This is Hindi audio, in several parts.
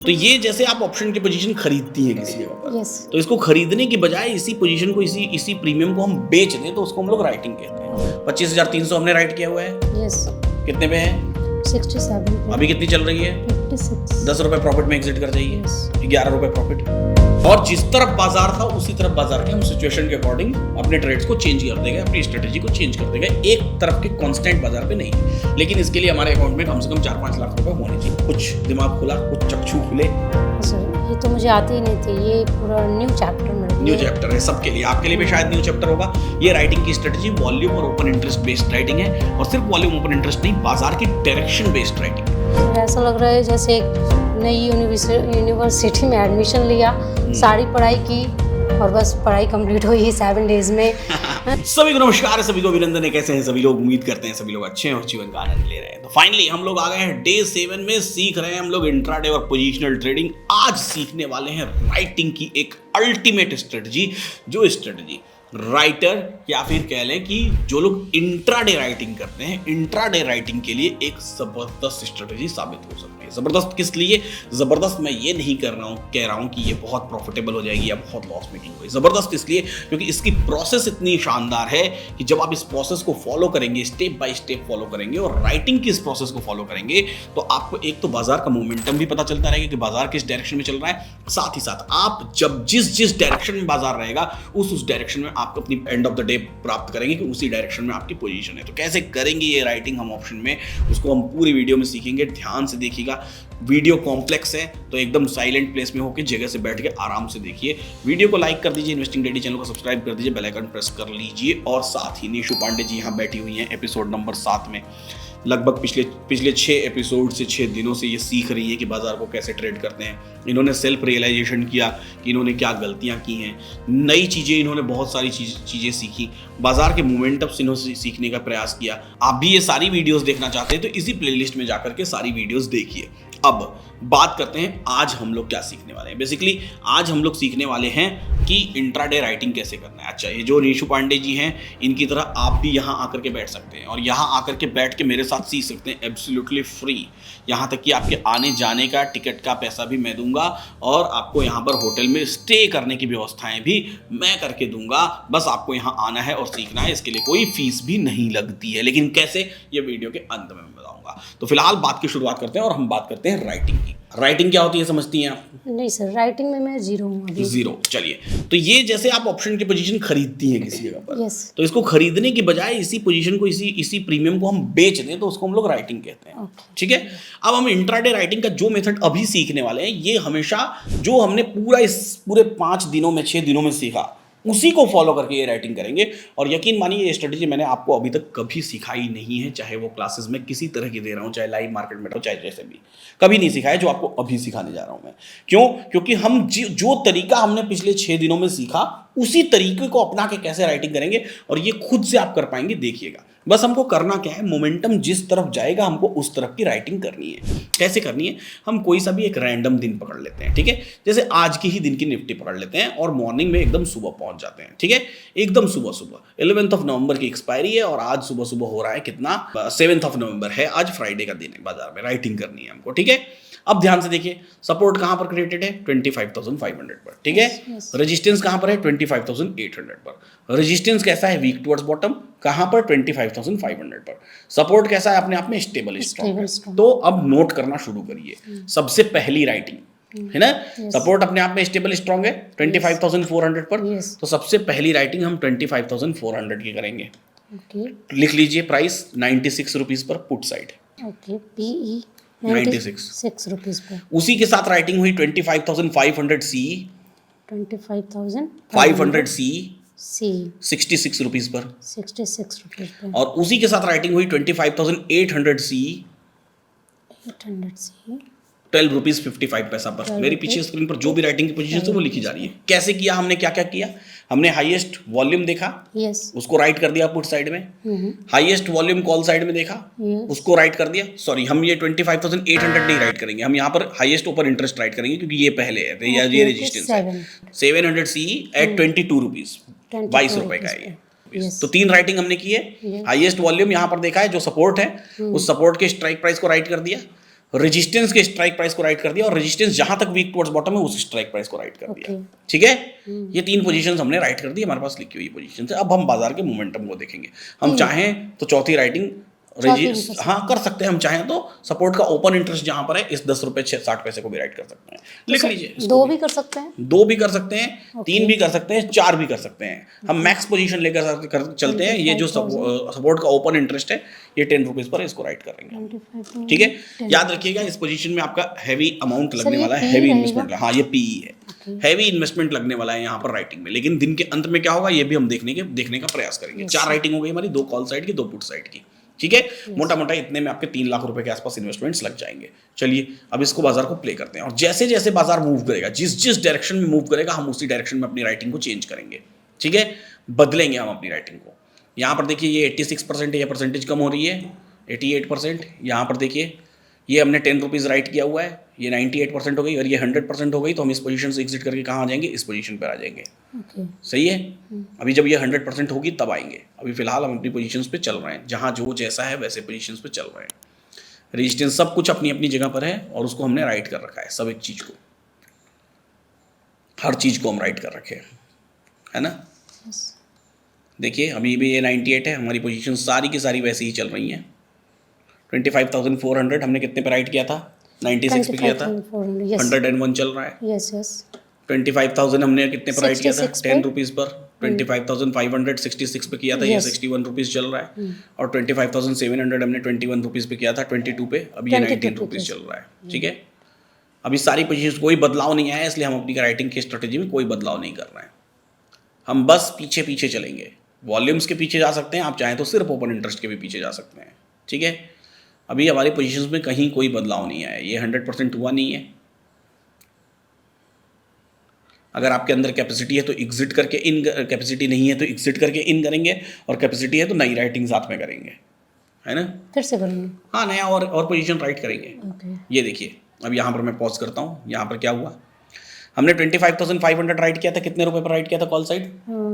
तो ये जैसे आप ऑप्शन की पोजीशन खरीदती हैं किसी जगह पर, यस तो इसको खरीदने की बजाय इसी पोजीशन को इसी प्रीमियम को हम बेच दें तो उसको हम लोग राइटिंग कहते हैं। 25,300 हमने राइट किया हुआ है। यस कितने पे है? 67 अभी कितनी चल रही है? 56 10 रुपए प्रॉफिट में एग्जिट कर जाइए, Yes. 11 रुपए प्रॉफिट। और जिस तरफ बाजार था उसी तरफ बाजार के हम सिचुएशन के अकॉर्डिंग अपने ट्रेड्स को चेंज कर देंगे, अपनी स्ट्रेटेजी को चेंज कर देंगे, एक तरफ के कांस्टेंट बाजार पे नहीं। लेकिन इसके लिए हमारे अकाउंट में कम से कम 4-5 लाख रुपए होने चाहिए। कुछ दिमाग खुला, कुछ चक्षु खुले। सर ये तो मुझे आते ही नहीं थे, ये पूरा न्यू चैप्टर में न्यू चैप्टर है सबके लिए, आपके लिए भी शायद न्यू चैप्टर होगा। ये राइटिंग की स्ट्रेटेजी वॉल्यूम और ओपन इंटरेस्ट बेस्ड राइटिंग है, और सिर्फ वॉल्यूम ओपन इंटरेस्ट नहीं, बाजार की डायरेक्शन बेस्ड राइटिंग। ऐसा लग रहा है जैसे एक नई यूनिवर्सिटी में एडमिशन लिया, सारी पढ़ाई की और बस पढ़ाई कंप्लीट हुई है 7 डेज में। सभी को नमस्कार, सभी को अभिनंदन है। कैसे हैं सभी लोग? उम्मीद करते हैं सभी लोग अच्छे हैं और जीवन का आनंद ले रहे हैं। तो फाइनली हम लोग आ गए हैं डे 7 में। सीख रहे हैं हम लोग इंट्राडे और पोजिशनल ट्रेडिंग। आज सीखने वाले हैं राइटिंग की एक अल्टीमेट स्ट्रेटजी, जो स्ट्रेटजी राइटर या फिर कह लें कि जो लोग इंट्राडे राइटिंग करते हैं, इंट्राडे राइटिंग के लिए एक जबरदस्त स्ट्रेटजी साबित हो सकती है। जबरदस्त किस लिए? जबरदस्त मैं ये नहीं कह रहा हूँ कि ये बहुत प्रॉफिटेबल हो जाएगी या बहुत लॉस मेकिंग होगी। जबरदस्त इसलिए क्योंकि इसकी प्रोसेस इतनी शानदार है कि जब आप इस प्रोसेस को फॉलो करेंगे, स्टेप बाय स्टेप फॉलो करेंगे और राइटिंग की इस प्रोसेस को फॉलो करेंगे, तो आपको एक तो बाजार का मोमेंटम भी पता चलता रहेगा कि बाजार किस डायरेक्शन में चल रहा है। साथ ही साथ आप जब जिस डायरेक्शन में बाजार रहेगा उस डायरेक्शन में आप अपनी एंड ऑफ द डे प्राप्त करेंगे कि उसी डायरेक्शन में आपकी पोजीशन है। तो कैसे करेंगे ये राइटिंग हम ऑप्शन में, उसको हम पूरी वीडियो में सीखेंगे। ध्यान से देखिएगा, वीडियो कॉम्प्लेक्स है तो एकदम साइलेंट प्लेस में होकर जगह से बैठ के आराम से देखिए। वीडियो को लाइक कर दीजिए, इन्वेस्टिंग डेली चैनल को सब्सक्राइब कर दीजिए, बेल आइकन प्रेस कर लीजिए। और साथ ही निशु पांडे जी यहाँ बैठी हुई हैं एपिसोड नंबर 7 में। लगभग पिछले 6 एपिसोड से 6 दिनों से ये सीख रही है कि बाजार को कैसे ट्रेड करते हैं। इन्होंने सेल्फ रियलाइजेशन किया कि इन्होंने क्या गलतियां की हैं, नई चीज़ें, इन्होंने बहुत सारी चीज़ें सीखी, बाजार के मोमेंटम से इन्होंने सीखने का प्रयास किया। आप भी ये सारी वीडियोस देखना चाहते हैं तो इसी प्लेलिस्ट में जाकर के सारी वीडियोस देखिए। अब बात करते हैं आज हम लोग क्या सीखने वाले हैं। बेसिकली आज हम लोग सीखने वाले हैं कि इंट्राडे राइटिंग कैसे करना है। अच्छा, ये जो निशु पांडे जी हैं, इनकी तरह आप भी यहाँ आकर के बैठ सकते हैं और यहाँ आकर के बैठ के मेरे साथ सीख सकते हैं एब्सोल्युटली फ्री। यहाँ तक कि आपके आने जाने का टिकट का पैसा भी मैं दूंगा और आपको यहाँ पर होटल में स्टे करने की व्यवस्थाएं भी मैं करके दूंगा। बस आपको यहाँ आना है और सीखना है, इसके लिए कोई फीस भी नहीं लगती है। लेकिन कैसे, ये वीडियो के अंत में मैं बताऊंगा। तो फिलहाल बात की शुरुआत करते हैं और हम बात करते हैं राइटिंग की। राइटिंग क्या होती है समझती हैं आप? नहीं सर, राइटिंग में मैं जीरो हूँ अभी। जीरो। चलिए, तो ये जैसे आप ऑप्शन की पोजीशन खरीदती हैं किसी जगह पर, Yes. तो इसको खरीदने की बजाय इसी पोजीशन को इसी प्रीमियम को हम बेच दें तो उसको हम लोग राइटिंग कहते हैं। Okay. ठीक है। अब हम इंट्राडे राइटिंग का जो मेथड अभी सीखने वाले हैं, ये हमेशा जो हमने पूरे 5 दिनों में 6 दिनों में सीखा उसी को फॉलो करके ये राइटिंग करेंगे। और यकीन मानिए ये स्ट्रेटजी मैंने आपको अभी तक कभी सिखाई नहीं है, चाहे वो क्लासेस में किसी तरह की दे रहा हूँ, चाहे लाइव मार्केट में हो, चाहे जैसे भी, कभी नहीं सिखाया जो आपको अभी सिखाने जा रहा हूँ मैं। क्यों? क्योंकि हम जो तरीका हमने पिछले 6 दिनों में सीखा उसी तरीके को अपना के कैसे राइटिंग करेंगे और ये खुद से आप कर पाएंगे। देखिएगा, बस हमको करना क्या है, मोमेंटम जिस तरफ जाएगा हमको उस तरफ की राइटिंग करनी है। कैसे करनी है? हम कोई सा भी एक रैंडम दिन पकड़ लेते हैं, ठीक है। जैसे आज की ही दिन की निफ्टी पकड़ लेते हैं और मॉर्निंग में एकदम सुबह पहुंच जाते हैं, ठीक है। एकदम सुबह 11 नवंबर की एक्सपायरी है और आज सुबह हो रहा है कितना, 7 नवंबर है, आज फ्राइडे का दिन है। बाजार में राइटिंग करनी है हमको, ठीक है। अब ध्यान से देखिए, सपोर्ट कहां पर क्रिएटेड है? 25,500 पर, ठीक है। रेजिस्टेंस कहां पर है? 25,800 पर। रेजिस्टेंस कैसा है? Weak towards bottom. कहां पर? 25,500 पर। सपोर्ट कैसा है? अपने आप में स्टेबल स्ट्रॉन्ग। तो अब नोट करना शुरू करिए। सबसे पहली राइटिंग है ना, सपोर्ट अपने आप में स्टेबल स्ट्रॉन्ग है 25,400 पर। तो सबसे पहली राइटिंग हम 25,400 की करेंगे। लिख लीजिए, price 96 rupees per put side. Okay, PE 96 rupees per. उसी के साथ राइटिंग हुई 25,500 सी, 25,500 सी 66 रुपीज पर। 66 rupees per. और उसी के साथ राइटिंग हुई 25,800 सी, 800 सी 12 रुपीज 55 पैसा पर। मेरी पीछे स्क्रीन पर जो भी राइटिंग की पोजीशन है वो लिखी जा रही है। कैसे किया हमने, क्या क्या किया? हमने हाईएस्ट वॉल्यूम देखा, उसको राइट कर दिया पुट साइड में। हाईएस्ट वॉल्यूम कॉल साइड में देखा, उसको राइट कर दिया। सॉरी, हम ये 25,800 नहीं राइट करेंगे, हम यहाँ पर हाईएस्ट ओपन इंटरेस्ट राइट करेंगे क्योंकि ये पहले है, ये रेजिस्टेंस है। 700 सी एट 22 रुपीज, 22 रुपए का है ये। तो 3 राइटिंग हमने की है। हाईएस्ट वॉल्यूम यहाँ पर देखा है, जो सपोर्ट है उस सपोर्ट के स्ट्राइक प्राइस को राइट कर दिया। रेजिस्टेंस के स्ट्राइक प्राइस को राइट कर दिया और रेजिस्टेंस जहां तक वीक टुवर्ड्स बॉटम है उस स्ट्राइक प्राइस को राइट कर दिया। Okay. ठीक है, ये 3 पोजीशंस हमने राइट कर दी, हमारे पास लिखी हुई पोजीशन है। अब हम बाजार के मोमेंटम को देखेंगे। हम चाहें तो चौथी राइटिंग हाँ कर सकते हैं, हम चाहें तो सपोर्ट का ओपन इंटरेस्ट जहां पर है इस 10 रुपए 60 पैसे को भी राइट कर सकते हैं। लिख लीजिए, 2 भी कर सकते हैं, 2 भी कर सकते हैं, 3 भी कर सकते हैं, 4 भी कर सकते हैं। हम मैक्स पोजीशन लेकर चलते हैं। ये जो सपोर्ट का ओपन इंटरेस्ट है ये 10 रुपीज पर इसको राइट करेंगे। ठीक है, याद रखिएगा इस पोजीशन में आपका हैवी अमाउंट लगने वाला है, हैवी इन्वेस्टमेंट। हाँ ये पीई है, हैवी इन्वेस्टमेंट लगने वाला है यहाँ पर राइटिंग में। लेकिन दिन के अंत में क्या होगा ये भी हम देखने का प्रयास करेंगे। 4 राइटिंग हो गई हमारी, 2 कॉल साइड की, 2 पुट साइड की। ठीक है, मोटा मोटा इतने में आपके 3 लाख रुपए के आसपास इन्वेस्टमेंट्स लग जाएंगे। चलिए अब इसको बाजार को प्ले करते हैं और जैसे जैसे बाजार मूव करेगा, जिस डायरेक्शन में मूव करेगा हम उसी डायरेक्शन में अपनी राइटिंग को चेंज करेंगे। ठीक है, बदलेंगे हम अपनी राइटिंग को। यहाँ पर देखिए ये 86% है, ये परसेंटेज कम हो रही है 88%। यहाँ पर देखिए ये हमने 10 रुपीज़ राइट किया हुआ है, ये 98% हो गई और ये 100% हो गई। तो हम इस पोजीशन से एग्जिट करके कहाँ आ जाएंगे, इस पोजीशन पर आ जाएंगे। सही है, अभी जब ये 100% होगी तब आएंगे। अभी फिलहाल हम अपनी पोजीशंस पे चल रहे हैं, जहाँ जो जैसा है वैसे पोजीशंस पे चल रहे हैं। रेजिस्टेंस सब कुछ अपनी अपनी जगह पर है और उसको हमने राइट कर रखा है, सब एक चीज़ को, हर चीज़ को हम राइट कर रखे हैं, है ना। देखिए अभी भी ये 98 है, हमारी पोजीशन सारी की सारी वैसे ही चल रही हैं। 25,400 हमने कितने पे राइट किया था, 96 पे किया था, 101 चल रहा है। 25,000 हमने कितने पर राइट किया था, 10 रुपीज़ पर। 25,566 पे किया था, ये 61 रुपीज़ चल रहा है। और 25,700 हमने 21 रुपीज़ पे किया था 22 पे, अभी ये 19 रुपीज़ चल रहा है। ठीक है, अभी सारी पोजीशन कोई बदलाव नहीं आया, इसलिए हम अपनी राइटिंग की स्ट्रेटेजी में कोई बदलाव नहीं कर रहे हैं। हम बस पीछे पीछे चलेंगे, वॉल्यूम्स के पीछे जा सकते हैं, आप चाहें तो सिर्फ ओपन इंटरेस्ट के भी पीछे जा सकते हैं। ठीक है, अभी हमारी पोजीशंस में कहीं कोई बदलाव नहीं आया, ये 100% हुआ नहीं है। अगर आपके अंदर कैपेसिटी है तो एग्जिट करके इन, कैपेसिटी नहीं है तो एग्जिट करके इन करेंगे, और कैपेसिटी है तो नई राइटिंग साथ में करेंगे, है ना। फिर से करेंगे, हाँ नया और पोजीशन राइट करेंगे। ये देखिए अब यहाँ पर मैं पॉज करता हूँ, यहाँ पर क्या हुआ, हमने 25,500 राइट किया था, कितने रुपए पर राइट किया था कॉल साइड,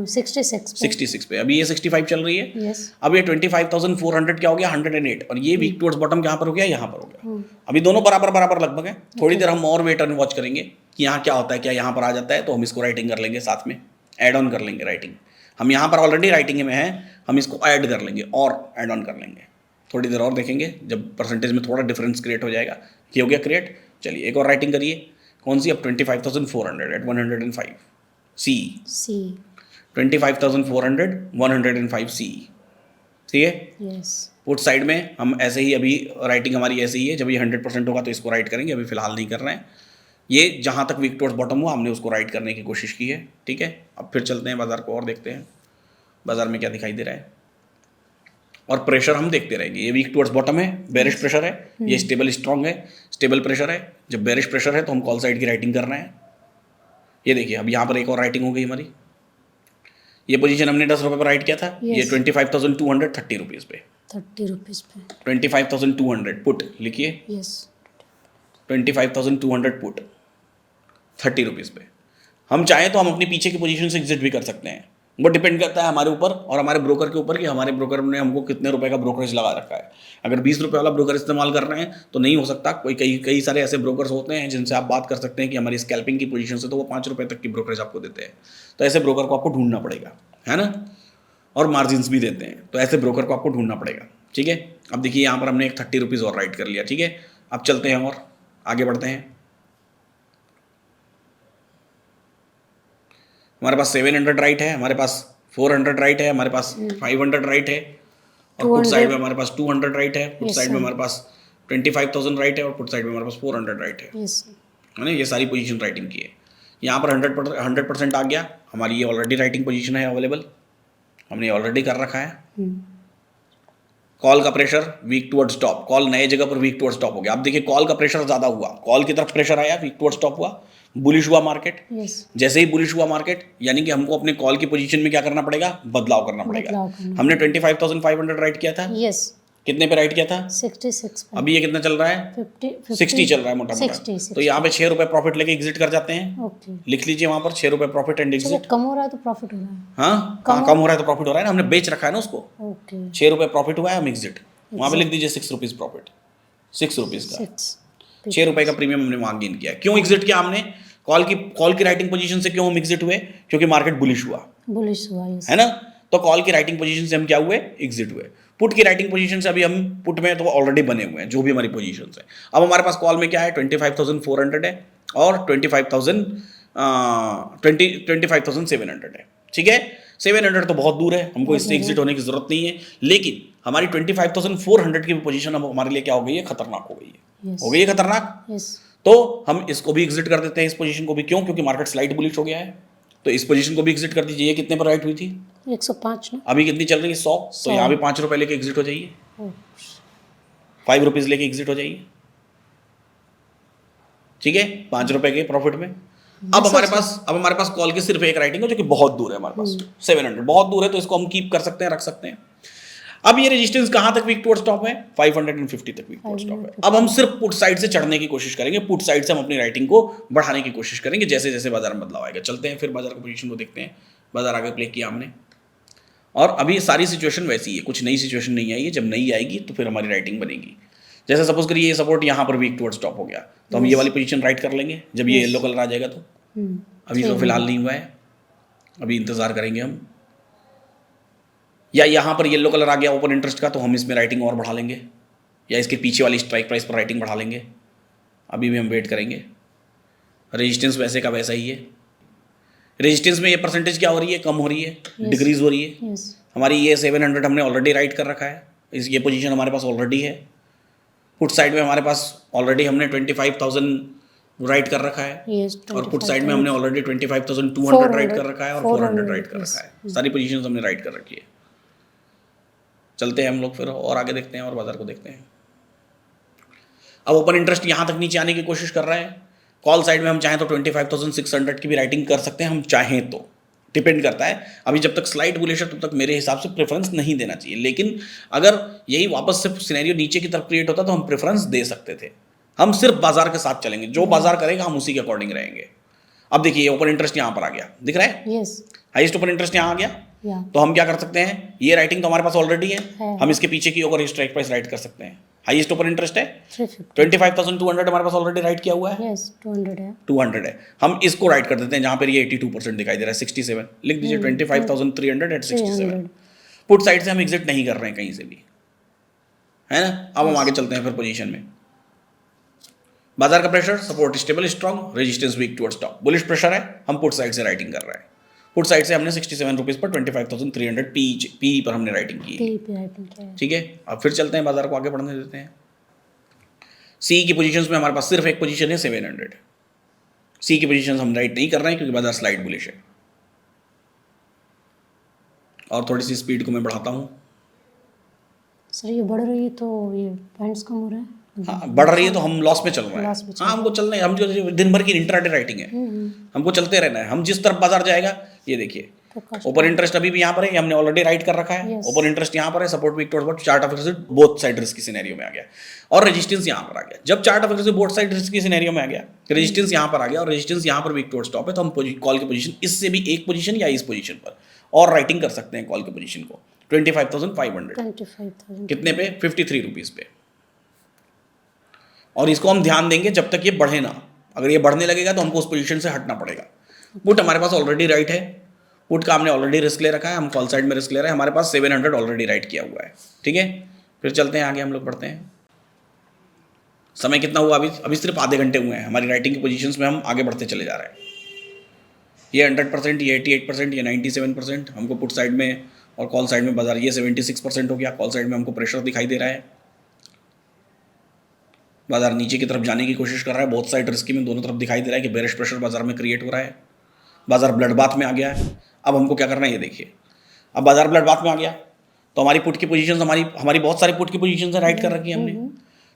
66 पे। अभी ये 65 चल रही है। अब ये 25,400 क्या हो गया, 108, और ये वीक टुवर्ड्स बॉटम कहाँ पर हो गया, यहाँ पर हो गया। अभी दोनों बराबर लगभग है। थोड़ी देर हम और वेट एंड वॉच करेंगे कि यहाँ क्या होता है, क्या यहाँ पर आ जाता है तो हम इसको राइटिंग कर लेंगे, साथ में ऐड ऑन कर लेंगे राइटिंग। हम यहाँ पर ऑलरेडी राइटिंग में है, हम इसको ऐड कर लेंगे और ऐड ऑन कर लेंगे। थोड़ी देर और देखेंगे, जब परसेंटेज में थोड़ा डिफरेंस क्रिएट हो जाएगा। ये हो गया क्रिएट, चलिए एक और राइटिंग करिए। कौन सी, अब 25,400 एट 105 सी 25,400 105 सी। ठीक है, पुट साइड में हम ऐसे ही, अभी राइटिंग हमारी ऐसे ही है, जब ये 100% होगा तो इसको राइट करेंगे, अभी फिलहाल नहीं कर रहे हैं। ये जहाँ तक वीक टुवर्ड्स बॉटम हुआ हमने उसको राइट करने की कोशिश की है। ठीक है, अब फिर चलते हैं बाजार को और देखते हैं बाजार में क्या दिखाई दे रहा है, और प्रेशर हम देखते रहेंगे। ये वीक टुवर्ड्स बॉटम है, बेरिश प्रेशर है, ये स्टेबल स्ट्रॉन्ग है, स्टेबल प्रेशर है। जब बेरिश प्रेशर है तो हम कॉल साइड की राइटिंग कर रहे हैं। ये देखिए अब यहाँ पर एक और राइटिंग हो गई हमारी। ये पोजीशन हमने 10 रुपये पर राइट किया था, ये 25,200 30 रुपीज़ पे, 25,200 पुट लिखिए, 25,200 पुट 30 रुपीज़ पे। हम चाहें तो हम अपनी पीछे की पोजीशन से एग्जिट भी कर सकते हैं, वो डिपेंड करता है हमारे ऊपर और हमारे ब्रोकर के ऊपर कि हमारे ब्रोकर ने हमको कितने रुपए का ब्रोकरेज लगा रखा है। अगर 20 रुपये वाला ब्रोकर इस्तेमाल कर रहे हैं तो नहीं हो सकता। कई सारे ऐसे ब्रोकर्स होते हैं जिनसे आप बात कर सकते हैं कि हमारी स्कैल्पिंग की पोजीशन से तो वो 5 रुपये तक की ब्रोकरेज आपको देते हैं। तो ऐसे ब्रोकर को आपको ढूंढना पड़ेगा, है ना, और मार्जिन्स भी देते हैं, तो ऐसे ब्रोकर को आपको ढूंढना पड़ेगा। ठीक है, अब देखिए यहाँ पर हमने एक 30 रुपीज़ और राइट कर लिया। ठीक है, अब चलते हैं और आगे बढ़ते हैं। हमारे पास 700 राइट है, हमारे पास 400 राइट है, हमारे पास 500 राइट है, और पुट साइड में हमारे पास 200 राइट है, पुट साइड में हमारे पास 25,000 राइट है, और पुट साइड में हमारे पास 400 राइट है ना। ये सारी पोजीशन राइटिंग की है। यहाँ पर 100% आ गया, हमारी ये ऑलरेडी राइटिंग पोजीशन है अवेलेबल, हमने ऑलरेडी कर रखा है। कॉल का pressure weak towards top, call नए जगह पर वीक टुवर्ड्स टॉप हो गया। अब देखिए कॉल का प्रेशर ज़्यादा हुआ, कॉल की तरफ प्रेशर आया, वीक टुवर्ड्स टॉप हुआ, बुलिश हुआ मार्केट। जैसे ही बुलिश हुआ मार्केट, यानी कि हमको अपने कॉल की पोजीशन में क्या करना पड़ेगा, बदलाव करना पड़ेगा। हमने 25,500 राइट किया था, कितने पे राइट किया था, 66 पे। अभी ये कितना चल रहा है, 60 चल रहा है मोटा मोटा। तो यहाँ पे 6 रुपये प्रॉफिट लेके एग्जिट कर जाते हैं। लिख लीजिए वहाँ पर 6 रुपये प्रॉफिट एंड एग्जिट। कम हो रहा है तो प्रॉफिट हो रहा है, हाँ कम हो रहा है तो प्रॉफिट हो रहा है ना, हमने बेच रखा है ना उसको। 6 रुपये प्रॉफिट हुआ है, हम एग्जिट वहाँ पे लिख दीजिए 6 रुपीज़ प्रॉफिट, 6 रुपीज़ का ₹6 का प्रीमियम हमने वहां गेन किया। क्यों एग्जिट किया हमने? कॉल की राइटिंग पोजीशन से क्यों हम एग्जिट हुए? क्योंकि मार्केट बुलिश हुआ, yes. है ना? तो कॉल की राइटिंग पोजीशन से हम क्या हुए? एग्जिट हुए। पुट की राइटिंग पोजीशन से अभी हम पुट में तो ऑलरेडी बने हुए हैं, जो भी हमारी पोजीशन है। अब हमारे पास कॉल में क्या है? 25,400 है और 25,700 है। ठीक है, 700 तो बहुत दूर है, हमको इससे एग्जिट होने की जरूरत नहीं है। लेकिन हमारी 25,400 की पोजीशन अब हमारे लिए क्या हो गई है? खतरनाक हो गई है। Yes. हो गई है खतरनाक। Yes. तो हम इसको भी एग्जिट कर देते हैं, इस पोजीशन को भी। क्यों? क्योंकि मार्केट स्लाइड बुलिश हो गया है। तो इस पोजीशन को भी एग्जिट कर दीजिए। ये कितने पर राइट हुई थी? 105 ना। अभी कितनी चल रही है? 100। तो यहाँ भी ₹5 लेके एग्जिट हो जाइए, ₹5 लेके एग्जिट हो जाइए। ठीक है, ₹5 के प्रॉफिट में। अब हमारे पास कॉल की सिर्फ एक राइटिंग है, जो कि बहुत दूर है हमारे पास। 700 बहुत दूर है, तो इसको हम कीप कर सकते हैं, रख सकते हैं। अब ये रेजिस्टेंस कहां तक वीक टुवर्ड्स टॉप है? 550 तक वीक टुवर्ड्स टॉप है। अब हम सिर्फ पुट साइड से चढ़ने की कोशिश करेंगे, पुट साइड से हम अपनी राइटिंग को बढ़ाने की कोशिश करेंगे, जैसे जैसे बाजार में बदलाव आएगा। चलते हैं फिर बाजार की पोजीशन को देखते हैं। बाजार आगे प्ले किया हमने, और अभी सारी सिचुएशन वैसी ही है, कुछ नई सिचुएशन नहीं आई है। जब नई आएगी तो फिर हमारी राइटिंग बनेगी। जैसे सपोज करिए ये सपोर्ट यहाँ पर वीक टुवर्ड्स टॉप हो गया, तो हम ये वाली पोजीशन राइट कर लेंगे जब ये येलो कलर आ जाएगा। तो अभी तो फिलहाल नहीं हुआ है, अभी इंतजार करेंगे हम। या यहाँ पर येलो कलर आ गया ओपन इंटरेस्ट का, तो हम इसमें राइटिंग और बढ़ा लेंगे, या इसके पीछे वाली स्ट्राइक प्राइस पर राइटिंग बढ़ा लेंगे। अभी भी हम वेट करेंगे। रेजिस्टेंस वैसे का वैसा ही है। रेजिस्टेंस में ये परसेंटेज क्या हो रही है? कम हो रही है, डिक्रीज हो रही है। हमारी ये 700 हमने ऑलरेडी राइट कर रखा है, ये पोजीशन हमारे पास ऑलरेडी है। पुट साइड में हमारे पास ऑलरेडी हमने 25,000 राइट कर रखा है, और पुट साइड में हमने ऑलरेडी 25,200 राइट कर रखा है, और 400 राइट कर रखा है। सारी पोजीशन हमने राइट कर रखी है। चलते हैं हम लोग फिर और आगे देखते हैं, और बाजार को देखते हैं। अब ओपन इंटरेस्ट यहाँ तक नीचे आने की कोशिश कर रहा है। कॉल साइड में हम चाहें तो 25,600 की भी राइटिंग कर सकते हैं, हम चाहें तो, डिपेंड करता है। अभी जब तक स्लाइड बुलिश है तब तक मेरे हिसाब से प्रेफरेंस नहीं देना चाहिए, लेकिन अगर यही वापस से सिनेरियो नीचे की तरफ क्रिएट होता तो हम प्रेफरेंस दे सकते थे। हम सिर्फ बाजार के साथ चलेंगे, जो बाजार करेगा हम उसी के अकॉर्डिंग रहेंगे। अब देखिए ओपन इंटरेस्ट यहाँ पर आ गया, दिख रहा है? हाईएस्ट ओपन इंटरेस्ट यहाँ आ गया। तो हम क्या कर सकते हैं? ये राइटिंग तो हमारे पास ऑलरेडी है, हम इसके पीछे की और स्ट्राइक प्राइस राइट कर सकते हैं। हाईएस्ट ओपन इंटरेस्ट है 25,200 हमारे पास ऑलरेडी राइट किया हुआ है। 200 है। हम इसको राइट कर देते हैं जहां पर ये 82% दिखाई दे रहा है, 67 लिख दीजिए। 25,300 एट 67। पुट साइड से हम एग्जिट नहीं कर रहे हैं कहीं से भी, है ना? अब हम आगे चलते हैं फिर पोजीशन में। बाजार का pressure, support stable strong, resistance weak towards top. Bullish pressure है, हम पुट साइड से राइटिंग कर रहे हैं। पुट साइड से हमने 67 रुपीज़ पर 25,300 पी पर हमने राइटिंग की है। ठीक है, अब फिर चलते हैं, बाजार को आगे बढ़ने देते हैं। सी की पोजीशंस में हमारे पास सिर्फ एक पोजीशन है 700। सी की पोजीशंस हम राइट नहीं कर रहे हैं क्योंकि बाजार स्लाइड बुलिश है। और थोड़ी सी स्पीड को मैं बढ़ाता हूँ। सर ये बढ़ रही है तो ये पॉइंट्स कम हो रहा है। हाँ, बढ़ रही है तो हम लॉस में चल रहे हैं। हाँ, हमको चलना है, हम जो दिन भर की इंट्राडे राइटिंग है, हमको चलते रहना है। हम जिस तरफ बाजार जाएगा, ये देखिए ओपन इंटरेस्ट अभी भी यहाँ पर है, हमने ऑलरेडी राइट कर रखा है। ओपन इंटरेस्ट यहाँ पर है, support weak towards chart of axis both side risk की सिनेरियो में आ गया, और रेजिस्टेंस यहाँ पर आ गया। जब chart of axis both side risk की सिनेरियो में आ गया, रेजिस्टेंस यहाँ पर आ गया और रेजिस्टेंस यहाँ पर वीक टुवर्ड्स टॉप है, तो हम कॉल की पोजीशन इससे भी एक पोजीशन या इस पोजीशन पर और राइटिंग कर सकते हैं कॉल की पोजीशन को 25,500 कितने पे? 53 रुपीज़ पे। और इसको हम ध्यान देंगे जब तक ये बढ़े ना। अगर ये बढ़ने लगेगा तो हमको उस पोजीशन से हटना पड़ेगा। पुट हमारे पास ऑलरेडी राइट है, पुट का हमने ऑलरेडी रिस्क ले रखा है, हम कॉल साइड में रिस्क ले रहे हैं। हमारे पास 700 ऑलरेडी राइट किया हुआ है। ठीक है, फिर चलते हैं आगे, हम लोग बढ़ते हैं। समय कितना हुआ? अभी सिर्फ आधे घंटे हुए हैं। हमारी राइटिंग की पोजीशंस में हम आगे बढ़ते चले जा रहे हैं। ये 100%, ये 88%, ये 97%। हमको पुट साइड में और कॉल साइड में बाजार ये 76% हो गया। कॉल साइड में हमको प्रेशर दिखाई दे रहा है, बाजार नीचे की तरफ जाने की कोशिश कर रहा है। बहुत साइड रिस्की में दोनों तरफ दिखाई दे रहा है कि बेरिश प्रेशर बाजार में क्रिएट हो रहा है। बाजार ब्लड बाथ में आ गया है। अब हमको क्या करना है, ये देखिए। अब बाजार ब्लड बाथ में आ गया तो हमारी पुट की पोजीशंस, हमारी बहुत सारी पुट की पोजीशंस है राइट कर रखी है हमने,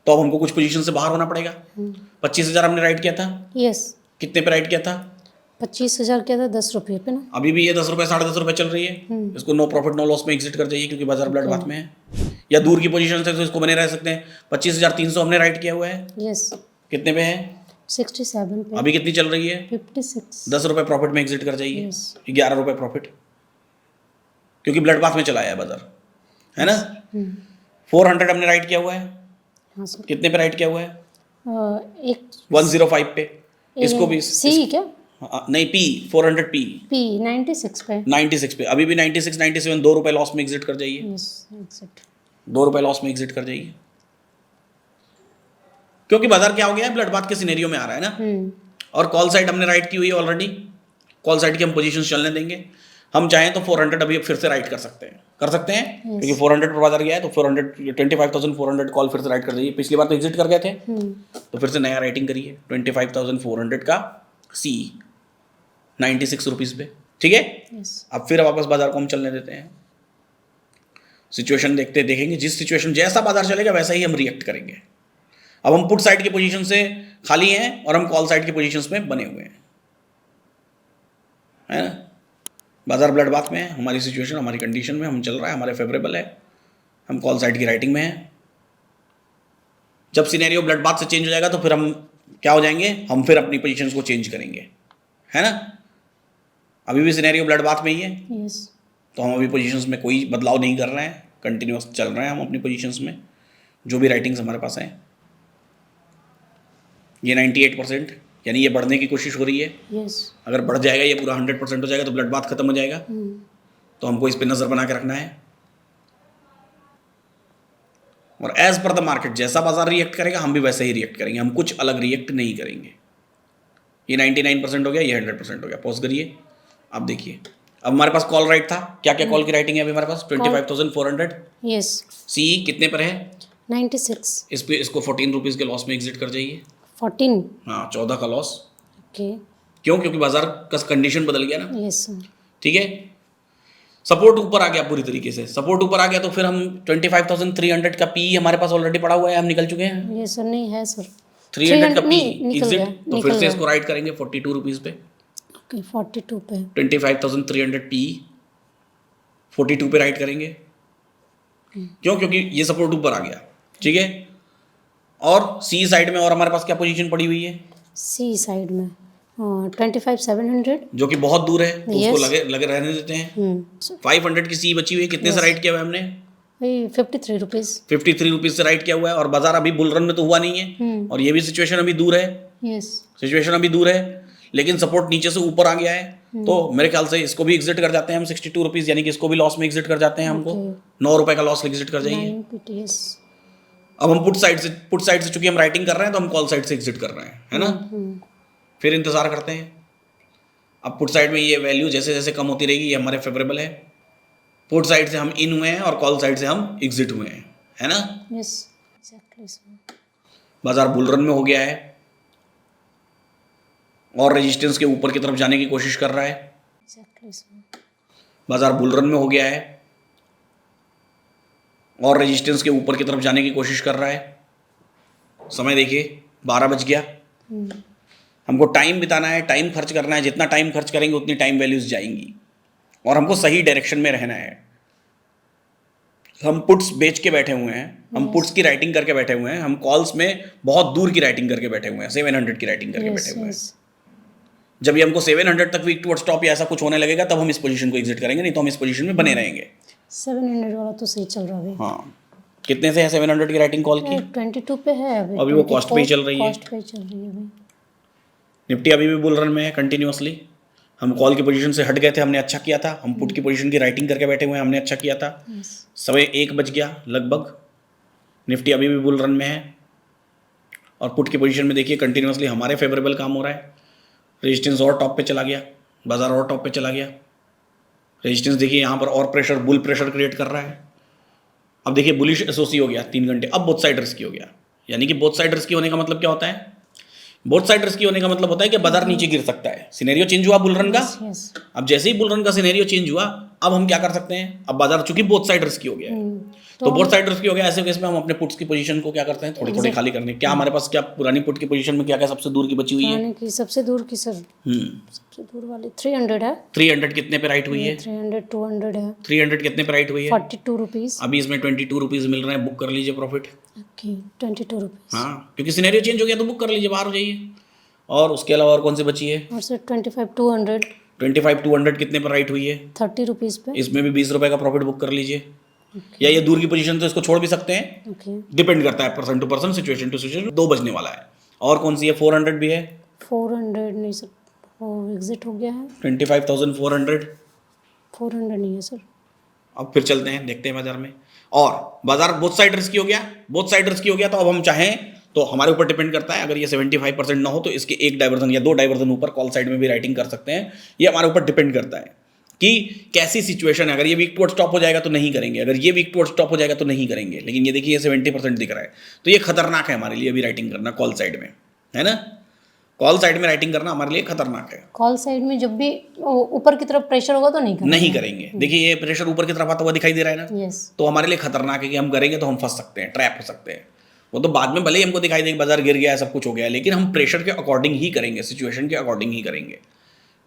तो अब हमको कुछ पोजीशन से बाहर होना पड़ेगा। 25,000 हमने राइट किया था। यस। कितने पे राइट किया था? 25,000 किया था 10 रुपये पे ना। अभी भी ये 10 रुपये 10.5 रुपये चल रही है। इसको नो प्रॉफिट नो लॉस में एग्जिट कर जाइए क्योंकि बाजार ब्लड बाथ में है। या दूर की पोजीशन से तो इसको बने रह सकते हैं। 25,300 हमने राइट किया हुआ है। यस। कितने पे है? 67 पे। अभी कितनी चल रही है? 56। 10 रुपये प्रॉफिट में एग्जिट कर जाइए। 11 रुपये प्रॉफिट, क्योंकि ब्लड बाथ में चला है बाजार, है ना। 400 हमने राइट किया हुआ है। हाँ सर। कितने पे राइट किया हुआ है? एक 105 पे इसको भी सी क्या नहीं पी 400 पी पी 96 पे 96 पे अभी भी 96 97 ₹2 लॉस में एग्जिट कर जाइए, यस एग्जैक्ट ₹2 लॉस में एग्जिट कर जाइए, क्योंकि बाजार क्या हो गया है, ब्लड बाथ के सिनेरियो में आ रहा है ना। और कॉल साइड हमने राइट की हुई है ऑलरेडी, कॉल साइड की हम पोजीशन चलने देंगे। हम चाहें तो 400 अभी फिर से राइट कर सकते हैं क्योंकि 400 पर बाजार गया है तो 400 25,400 कॉल फिर से राइट कर दीजिए। पिछली बार तो एग्जिट कर गए थे तो फिर से नया राइटिंग करिए 25,400 का सी 96 रुपीज़ पे, ठीक है। अब फिर वापस बाजार को हम चलने देते हैं, सिचुएशन देखेंगे, जिस सिचुएशन जैसा बाजार चलेगा वैसा ही हम रिएक्ट करेंगे। अब हम पुट साइड की पोजीशन से खाली हैं और हम कॉल साइड की पोजीशंस में बने हुए हैं, है ना। बाजार ब्लड बाथ में है, हमारी सिचुएशन हमारी कंडीशन में हम चल रहा है, हमारे फेवरेबल है, हम कॉल साइड की राइटिंग में हैं। जब सिनेरियो ब्लड बाथ से चेंज हो जाएगा तो फिर हम क्या हो जाएंगे, हम फिर अपनी पोजीशंस को चेंज करेंगे, है ना। अभी भी सिनेरियो ब्लड बाथ में ही है, तो हम अभी पोजीशंस में कोई बदलाव नहीं कर रहे हैं, कंटिन्यूअस चल रहे हैं हम अपनी पोजीशंस में, जो भी राइटिंग्स हमारे पास हैं। ये 98% यानी ये बढ़ने की कोशिश हो रही है। अगर बढ़ जाएगा ये पूरा 100% हो जाएगा तो ब्लड बाथ खत्म हो जाएगा। तो हमको इस पर नज़र बना के रखना है और एज पर द मार्केट जैसा बाजार रिएक्ट करेगा हम भी वैसे ही रिएक्ट करेंगे, हम कुछ अलग रिएक्ट नहीं करेंगे। ये 99% हो गया, ये 100% हो गया। पॉज करिए, अब देखिए अब हमारे पास कॉल राइट था, क्या क्या कॉल की राइटिंग है अभी हमारे पास 25,400। यस सी कितने पर है 96 इस पे, इसको 14 रुपीज़ के लॉस में एग्जिट कर जाइए। 14 हाँ 14 का लॉस। ओके क्यों, क्योंकि बाजार का कंडीशन बदल गया ना। यस सर ठीक है, सपोर्ट ऊपर आ गया पूरी तरीके से, सपोर्ट ऊपर आ गया तो फिर हम 25,300 का पी हमारे पास ऑलरेडी पड़ा हुआ है, हम निकल चुके हैं। ये सर नहीं है सर 300 का पी निकल एग्जिट, गया, तो फिर से इसको राइट करेंगे 42 रुपीज़ पे। ओके 42 पे 25,300 पी 42 पे राइट करेंगे। क्यों, क्योंकि ये सपोर्ट ऊपर आ गया, ठीक है। और सी साइड में और हमारे पास क्या पोजीशन पड़ी हुई है, सी साइड में 25,700 जो कि बहुत दूर है, तो उसको लगे रहने देते हैं। 500 की सी बची हुई है, कितने से राइट किया हुआ है हमने 53 रुपीज़ 53 रुपीज़ से राइट किया हुआ है। और बाजार अभी बुल रन में तो हुआ नहीं है और ये भी सिचुएशन अभी दूर है, सिचुएशन अभी दूर है, लेकिन सपोर्ट नीचे से ऊपर आ गया है। तो मेरे ख्याल से इसको भी एग्जिट कर जाते हैं हम 62 रुपीज़, यानी कि इसको भी लॉस में एग्जिट कर जाते हैं। हमको 9 रुपए का लॉस एग्जिट कर जाइए। अब हम पुट साइड से चूंकि हम राइटिंग कर रहे हैं तो हम कॉल साइड से एग्जिट कर रहे हैं, है ना। फिर इंतजार करते हैं। अब पुट साइड में ये वैल्यू जैसे जैसे कम होती रहेगी, ये हमारे फेवरेबल है। पुट साइड से हम इन हुए हैं और कॉल साइड से हम एग्जिट हुए हैं, है ना। Yes exactly. बाजार बुल रन में हो गया है और रेजिस्टेंस के ऊपर की तरफ जाने की कोशिश कर रहा है। एग्जैक्टली। बाजार बुल रन में हो गया है और रेजिस्टेंस के ऊपर की तरफ जाने की कोशिश कर रहा है। समय देखिए 12 बज गया। हमको टाइम बिताना है, टाइम खर्च करना है, जितना टाइम खर्च करेंगे उतनी टाइम वैल्यूज जाएंगी और हमको सही डायरेक्शन में रहना है। हम पुट्स बेच के बैठे हुए हैं, हम पुट्स की राइटिंग करके बैठे हुए हैं, हम कॉल्स में बहुत दूर की राइटिंग करके बैठे हुए हैं, 700 की राइटिंग करके बैठे हुए हैं। जब ये हमको 700 तक वीक टुवर्ड स्टॉप या ऐसा कुछ होने लगेगा तब हम इस पोजीशन को एग्जिट करेंगे, नहीं तो हम इस पोजीशन में बने रहेंगे। 700 वाला तो सही चल रहा है। हाँ कितने से है 700 की राइटिंग कॉल की 22 पे है अभी वो कॉस्ट पे ही चल रही है। कॉस्ट पे चल रही है अभी। निफ्टी अभी भी बुल रन में है कंटिन्यूअसली। हम कॉल की पोजीशन से हट गए थे, हमने अच्छा किया था। हम पुट की पोजीशन की राइटिंग करके बैठे हुए हैं, हमने अच्छा किया था। समय 1 बज गया लगभग। निफ्टी अभी भी बुल रन में है और पुट की पोजीशन में देखिए कंटिन्यूअसली हमारे फेवरेबल काम हो रहा है। रेजिस्टेंस और टॉप पे चला गया, बाजार और टॉप पे चला गया। रेजिस्टेंस देखिए यहाँ पर और प्रेशर, बुल प्रेशर क्रिएट कर रहा है। अब देखिए बुलिश एसओसी हो गया 3 घंटे, अब बोथ साइड रिस्की हो गया। यानी कि बोथ साइड रिस्की होने का मतलब क्या होता है, बोथ साइड रिस्की होने का मतलब होता है कि बाजार नीचे गिर सकता है। सिनेरियो चेंज हुआ बुल रन का। अब जैसे ही बुल रन का सिनेरियो चेंज हुआ अब हम क्या कर सकते हैं, अब बाजार चूंकि बोथ साइड रिस्की हो गया है तो बोथ साइड रिस्की हो गया, ऐसे केस में हम अपने पुट्स की पोजीशन को क्या करते हैं, थोड़ी थोड़ी खाली करने। क्या हमारे पास क्या पुरानी पुट की पोजीशन में क्या क्या सबसे दूर की बची हुई है, सबसे दूर की सर सबसे दूर वाली 300 है। 300 कितने पे राइट हुई है, 300 200 है। 300 कितने पे राइट हुई है, 42 रुपीज़। अभी इसमें 22 रुपीज़ मिल रहे हैं, बुक कर लीजिए प्रॉफिट। Okay 22 rupees. हाँ क्योंकि सिनेरियो चेंज हो गया तो बुक कर लीजिए, बाहर हो जाइए। और उसके अलावा और कौन सी बची है, और सर 25 200 कितने पर राइट हुई है, 30 रुपीज़ पे। इसमें भी 20 रुपए का प्रॉफिट बुक कर लीजिए। या ये दूर की पोजीशन तो इसको छोड़ भी सकते हैं, डिपेंड करता है person to person, situation to situation. 2 बजने वाला है। और कौन सी है? 400 भी है। 400 नहीं सर, वो एग्जिट हो गया है। 25,400। 400 नहीं है सर। अब फिर चलते हैं, देखते हैं बाजार में। और बाजार बोथ साइड रिस्की हो गया, बोथ साइड रिस्की हो गया। तो अब हम चाहें तो हमारे ऊपर डिपेंड करता है, अगर ये 75% ना हो तो इसके एक डाइवर्जन या 2 डाइवर्जन ऊपर कॉल साइड में भी राइटिंग कर सकते हैं। ये हमारे ऊपर डिपेंड करता है कि कैसी सिचुएशन है। अगर ये वीक टुवर्ड स्टॉप हो जाएगा तो नहीं करेंगे, अगर ये वीक टुवर्ड स्टॉप हो जाएगा तो नहीं करेंगे। लेकिन ये देखिए, ये 70% दिख रहा है, तो ये खतरनाक है हमारे लिए अभी राइटिंग करना कॉल साइड में, है ना। कॉल साइड में राइटिंग करना हमारे लिए खतरनाक है। कॉल साइड में जब भी ऊपर की तरफ प्रेशर होगा तो नहीं करेंगे। देखिए ये प्रेशर ऊपर की तरफ आता हुआ दिखाई दे रहा है ना, यस। तो हमारे लिए खतरनाक है कि हम करेंगे तो हम फंस सकते हैं, ट्रैप हो सकते हैं। वो तो बाद में भले ही हमको दिखाई दे कि बाजार गिर गया है, सब कुछ हो गया है, लेकिन हम प्रेशर के अकॉर्डिंग ही करेंगे, सिचुएशन के अकॉर्डिंग ही करेंगे।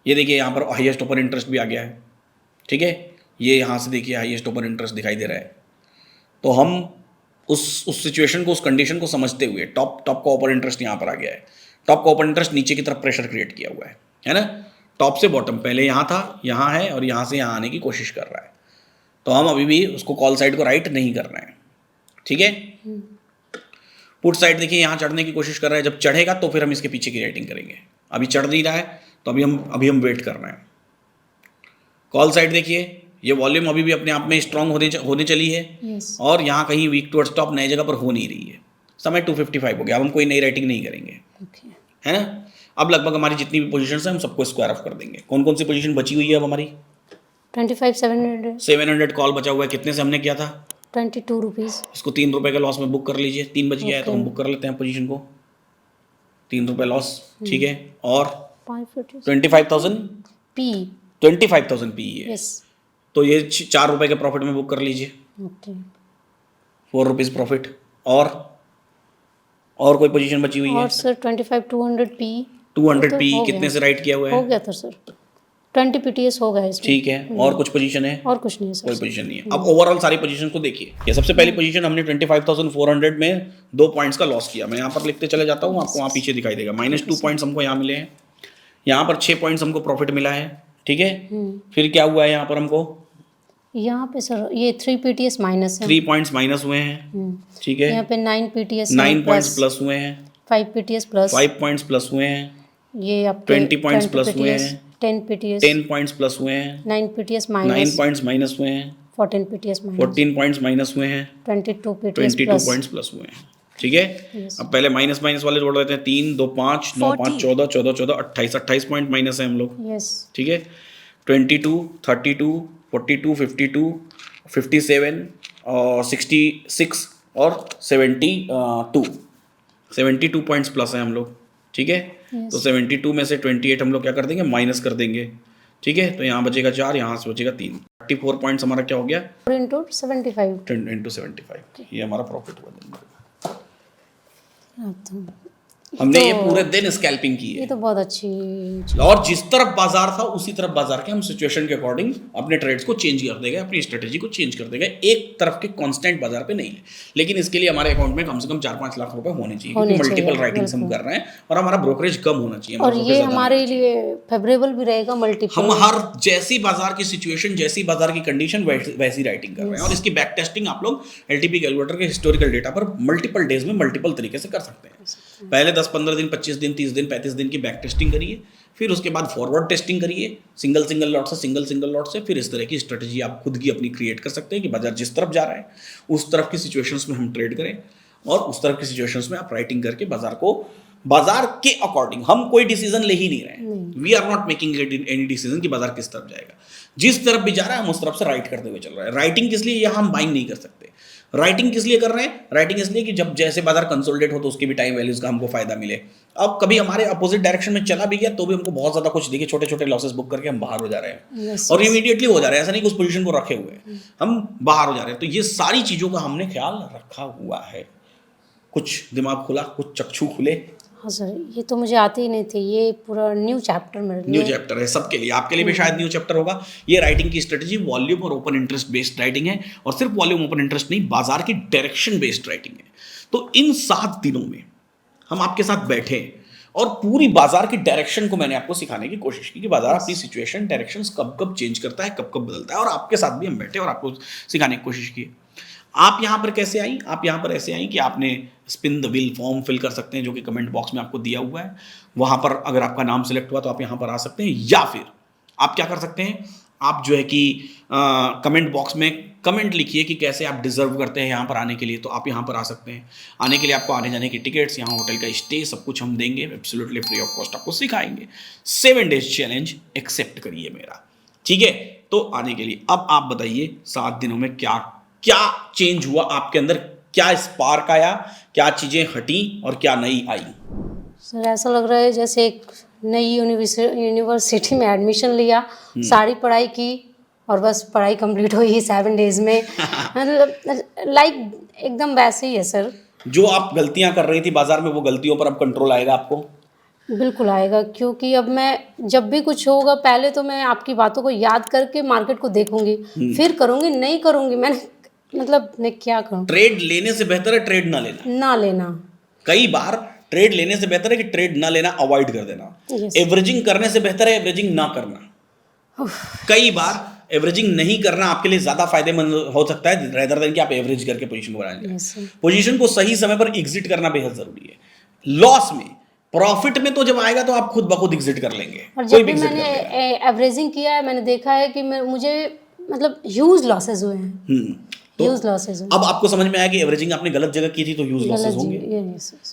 ये देखिए यहाँ पर हाईएस्ट ओपन इंटरेस्ट भी आ गया है, ठीक है। ये यहाँ से देखिए हाईएस्ट ओपन इंटरेस्ट दिखाई दे रहा है। तो हम उस सिचुएशन को, उस कंडीशन को समझते हुए, टॉप का ओपन इंटरेस्ट यहाँ पर आ गया है। टॉप का ओपन इंटरेस्ट नीचे की तरफ प्रेशर क्रिएट किया हुआ है ना। टॉप से बॉटम, पहले यहाँ था, यहाँ है, और यहाँ से यहाँ आने की कोशिश कर रहा है। तो हम अभी भी उसको कॉल साइड को राइट नहीं कर रहे हैं, ठीक है। पुट साइड देखिए यहाँ चढ़ने की कोशिश कर रहा है, जब चढ़ेगा तो फिर हम इसके पीछे की राइटिंग करेंगे। अभी चढ़ नहीं रहा है तो अभी हम वेट कर रहे हैं। कॉल साइड देखिए, ये वॉल्यूम अभी भी अपने आप में स्ट्रांग होने चली है, yes. और यहाँ कहीं वीक टुवर्ड स्टॉप नई जगह पर हो नहीं रही है। समय 255 हो गया, अब हम कोई नई राइटिंग नहीं करेंगे, okay. है ना। अब लगभग हमारी जितनी भी पोजीशंस हैं हम सबको स्क्वायर ऑफ कर देंगे। कौन कौन सी पोजीशन बची हुई है अब हमारी? 25,700 कॉल बचा हुआ है। कितने से हमने किया था? 22 रुपीज़। इसको 3 रुपये का लॉस में बुक कर लीजिए। 3 बच गया है तो हम बुक कर लेते हैं पोजीशन को, 3 रुपये लॉस, ठीक है। और 25,000 पी है, यस। तो ये 4 रुपये के प्रॉफिट में बुक कर लीजिए, ओके। 4 rupees profit. और कोई पोजीशन बची हुई है? और सर 25,200 पी। 200 पी कितने से राइट किया हुआ है? हो गया था सर, 20 PTS हो गया इसमें, ठीक है। और कुछ पोजीशन है? और कुछ नहीं है सर, कोई पोजीशन नहीं है। अब ओवरऑल सारी पोजीशन को देखिए। ये सबसे पहली पोजीशन हमने 25,400 में 2 पॉइंट्स का लॉस किया। मैं यहाँ पर लिखते चले जाता हूँ, आपको वहाँ पीछे दिखाई देगा। -2 पॉइंट्स हमको यहाँ मिले हैं, यहाँ पर 6 पॉइंट्स हमको प्रॉफिट मिला है, ठीक है। फिर क्या हुआ है यहाँ पर हमको? यहाँ पे सर ये 3 PTS माइनस है, 3 पॉइंट्स माइनस हुए हैं, ठीक है। यहाँ पे 9 PTS 9 पॉइंट्स प्लस हुए हैं, 5 PTS प्लस, 5 पॉइंट्स प्लस हुए हैं, ये आपके 20 पॉइंट्स प्लस हुए हैं, 10 PTS 10 पॉइंट्स प्लस हुए हैं, 9 PTS 9 माइनस, पॉइंट्स माइनस हुए हैं, 14 PTS माइनस, 14 पॉइंट्स माइनस हुए हैं, 22 PTS 22 प्लस। पॉइंट्स प्लस हुए हैं, ठीक है। अब पहले माइनस वाले जोड़ लेते हैं। 3 2 5 9 5 14 14 14 28 पॉइंट माइनस है हम लोग, यस, ठीक है। 22 32 42 52 57 और 66 और 72 पॉइंट्स प्लस है हम लोग, ठीक है। तो 72 में से 28 हम लोग क्या कर देंगे? माइनस कर देंगे, ठीक है। तो यहाँ बचेगा 4, यहाँ से बचेगा 3। 34 पॉइंट्स हमारा क्या हो गया? 4 into 75, 10 into 75, ये हमारा प्रॉफिट हुआ दिन भर। हमने ये पूरे दिन स्कैल्पिंग की है। ये तो बहुत अच्छी, और जिस तरफ बाजार था उसी तरफ बाजार के हम सिचुएशन के अकॉर्डिंग अपने ट्रेड्स को चेंज कर देंगे, अपनी स्ट्रेटेजी को चेंज कर देंगे। एक तरफ के कांस्टेंट बाजार पे नहीं है, लेकिन इसके लिए हमारे अकाउंट में कम से कम 4-5 लाख रुपए होने चाहिए, क्योंकि मल्टीपल राइटिंग्स हम कर रहे हैं और हमारा ब्रोकरेज कम होना चाहिए। और ये हमारे लिए फेवरेबल भी रहेगा मल्टीपल। हम हर जैसी बाजार की सिचुएशन, जैसी बाजार की कंडीशन वैसी राइटिंग कर रहे हैं। और इसकी बैक टेस्टिंग आप लोग LTP कैलकुलेटर के हिस्टोरिकल डेटा पर मल्टीपल डेज में मल्टीपल तरीके से कर सकते हैं। पहले 10-15 दिन, 25 दिन, 30 दिन, 35 दिन की बैक टेस्टिंग करिए, फिर उसके बाद फॉरवर्ड टेस्टिंग करिए, सिंगल लॉट से, फिर इस तरह की स्ट्रेटजी आप खुद की अपनी क्रिएट कर सकते हैं कि बाजार जिस तरफ जा रहा है उस तरफ की सिचुएशंस में हम ट्रेड करें, और उस तरफ की सिचुएशंस में आप राइटिंग करके बाजार के अकॉर्डिंग हम कोई डिसीजन ले ही नहीं रहे हैं। We are not making any decision कि बाजार किस तरफ जाएगा। जिस तरफ भी जा रहा है हम उस तरफ से राइट करते हुए चल रहे हैं। राइटिंग किस लिए? यहाँ हम बाइंग नहीं कर सकते। राइटिंग किस लिए कर रहे हैं? राइटिंग इसलिए कि जब जैसे बाजार कंसोलिडेट हो तो उसकी भी टाइम वैल्यूज का हमको फायदा मिले। अब कभी हमारे अपोजिट डायरेक्शन में चला भी गया तो भी हमको बहुत ज्यादा कुछ देखिए, छोटे छोटे लॉसेस बुक करके हम बाहर हो जा रहे हैं, और इमीडिएटली हो जा रहे हैं। ऐसा नहीं कि उस पोजीशन को रखे हुए हैं, हम बाहर हो जा रहे हैं। तो ये सारी चीजों का हमने ख्याल रखा हुआ है। कुछ दिमाग खुला, कुछ चक्षु खुले। हाँ सर, ये तो मुझे आती ही नहीं थी। ये पूरा न्यू चैप्टर मेरे लिए, न्यू चैप्टर है सबके लिए, आपके लिए भी शायद न्यू चैप्टर होगा। ये राइटिंग की स्ट्रेटजी वॉल्यूम और ओपन इंटरेस्ट बेस्ड राइटिंग है, और सिर्फ वॉल्यूम ओपन इंटरेस्ट नहीं, बाजार की डायरेक्शन बेस्ड राइटिंग है। तो इन 7 दिनों में हम आपके साथ बैठे और पूरी बाजार की डायरेक्शन को मैंने आपको सिखाने की कोशिश की कि बाजार अपनी सिचुएशन, डायरेक्शंस कब कब चेंज करता है, कब कब बदलता है, और आपके साथ भी हम बैठे और आपको सिखाने की कोशिश की। आप यहाँ पर कैसे आई? आप यहाँ पर ऐसे आई कि आपने spin the wheel form fill कर सकते हैं जो कि कमेंट बॉक्स में आपको दिया हुआ है। वहाँ पर अगर आपका नाम सेलेक्ट हुआ तो आप यहाँ पर आ सकते हैं, या फिर आप क्या कर सकते हैं, आप जो है कि कमेंट बॉक्स में कमेंट लिखिए कि कैसे आप डिजर्व करते हैं यहाँ पर आने के लिए, तो आप यहाँ पर आ सकते हैं। आने के लिए आपको आने जाने की टिकट्स, यहाँ होटल का स्टे, सब कुछ हम देंगे एब्सोल्युटली फ्री ऑफ कॉस्ट, आपको सिखाएंगे। 7 डेज चैलेंज एक्सेप्ट करिए मेरा, ठीक है? तो आने के लिए अब आप बताइए 7 दिनों में क्या क्या चेंज हुआ आपके अंदर, क्या स्पार्क आया, क्या चीज़ें हटी और क्या नई आई? सर ऐसा लग रहा है जैसे एक नई यूनिवर्सिटी में एडमिशन लिया, सारी पढ़ाई की और बस पढ़ाई कंप्लीट हुई 7 डेज में। मतलब लाइक एकदम वैसे ही है सर। जो आप गलतियां कर रही थी बाजार में, वो गलतियों पर अब कंट्रोल आएगा आपको? बिल्कुल आएगा, क्योंकि अब मैं जब भी कुछ होगा पहले तो मैं आपकी बातों को याद करके मार्केट को देखूंगी, फिर करूंगी, नहीं करूंगी मैंने, मतलब मैं क्या करूं। ट्रेड लेने से बेहतर है ट्रेड ना लेना। ना लेना। कई बार ट्रेड लेने से बेहतर है कि ट्रेड ना लेना, अवॉइड कर देना। एवरेजिंग करने से बेहतर है एवरेजिंग ना करना। कई बार एवरेजिंग नहीं करना आपके लिए ज्यादा फायदेमंद हो सकता है रेदर देन कि आप एवरेज करके पोजीशन को बनाएंगे। पोजीशन को सही समय पर एग्जिट करना बेहद जरूरी है। लॉस में, प्रॉफिट में तो जब आएगा तो आप खुद ब खुद एग्जिट कर लेंगे। और जब भी मैंने एवरेजिंग किया है, मैंने देखा है कि मुझे मतलब ह्यूज लॉसेस हुए हैं। तो ह्यूज लॉसेस हुए। अब आपको समझ में आया कि एवरेजिंग आपने गलत जगह की थी तो ह्यूज लॉसेस होंगे।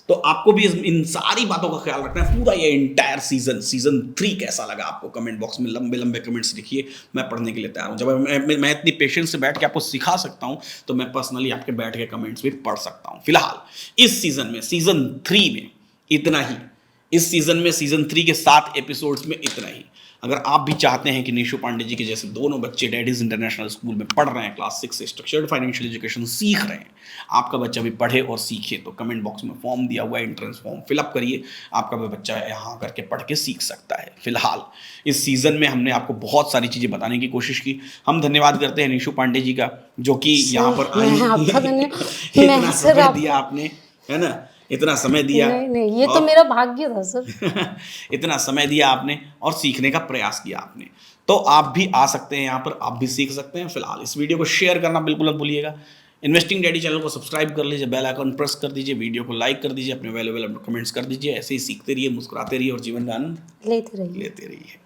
तो आपको भी इन सारी बातों का ख्याल रखना है। पूरा ये इंटायर सीजन 3 कैसा लगा आपको? कमेंट बॉक्स में लंबे लंबे कमेंट्स लिखिए, मैं पढ़ने के लिए तैयार हूँ। जब मैं इतनी पेशेंस से बैठ के आपको सिखा सकता हूँ तो मैं पर्सनली आपके बैठ के कमेंट्स भी पढ़ सकता हूँ। फिलहाल इस सीजन में, सीजन 3 में इतना ही। इस सीजन में, सीजन 3 के 7 एपिसोड्स में इतना ही। अगर आप भी चाहते हैं कि निशु पांडे जी के जैसे दोनों बच्चे डैडीज इंटरनेशनल स्कूल में पढ़ रहे हैं, क्लास 6 से स्ट्रक्चर्ड फाइनेंशियल एजुकेशन सीख रहे हैं, आपका बच्चा भी पढ़े और सीखे, तो कमेंट बॉक्स में फॉर्म दिया हुआ है, एंट्रेंस फॉर्म फिलअप करिए। आपका भी बच्चा यहाँ करके पढ़ के सीख सकता है। फिलहाल इस सीजन में हमने आपको बहुत सारी चीज़ें बताने की कोशिश की। हम धन्यवाद करते हैं निशु पांडे जी का, जो कि यहाँ पर इतना समय दिया आपने, है ना? इतना समय दिया। नहीं, ये तो मेरा भाग्य था सर। इतना समय दिया आपने और सीखने का प्रयास किया आपने, तो आप भी आ सकते हैं यहाँ पर, आप भी सीख सकते हैं। फिलहाल इस वीडियो को शेयर करना बिल्कुल मत भूलिएगा। इन्वेस्टिंग डैडी चैनल को सब्सक्राइब कर लीजिए, बेल आइकन प्रेस कर दीजिए, वीडियो को लाइक कर दीजिए, अपने वैल्यूएबल कमेंट्स कर दीजिए। ऐसे ही सीखते रहिए, मुस्कुराते रहिए और जीवन का आनंद लेते रहिए।